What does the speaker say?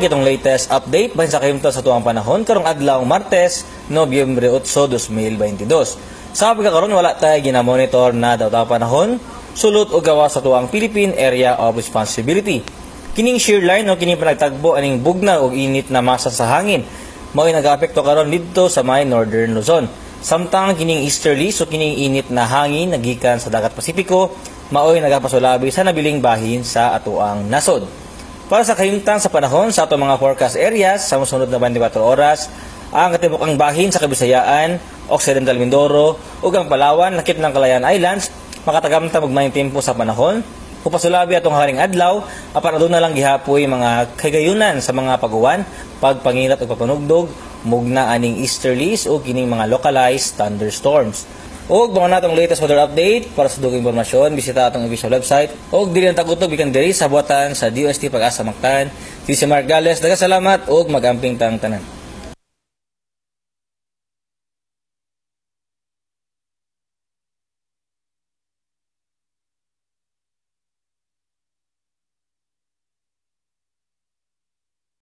gitong latest update bahin sa kahimtang sa tuwang panahon karong adlaw Martes, Nobyembre 8, 2022. Sa pagkakaroon wala tayo ginamonitor na daw panahon, sulot o gawa sa tuwang Philippine Area of Responsibility. Kining shear line o kining panagtagbo aning bugna o init na masa sa hangin mao'y nag-aapekto karon didto sa may Northern Luzon. Samtang kining easterly so kining init na hangin nagikan sa dagat Pasipiko mao'y nagapasulabi sa nabiling bahin sa atuang nasod. Para sa kahimtang sa panahon sa atong mga forecast areas sa mosunod na 24 oras, ang katibukang bahin sa Kabisayaan, Occidental Mindoro ug ang Palawan lakip ng Calayan Islands makatagamtam og mayong tempo sa panahon. Upasulabi atong haring adlaw, apan aduna lang gihapoy mga kagayunan sa mga paguwan, pagpangilat ug pagpanugdog, mugna aning easterlies o kining mga localized thunderstorms. Og mga natong latest weather update para sa dugang impormasyon, bisita atong official website og dili tagutog bikan diri sa buhatan sa DOST Pag-asa Mactan. Si Mark Gales, daghang salamat og magamping tang tanan.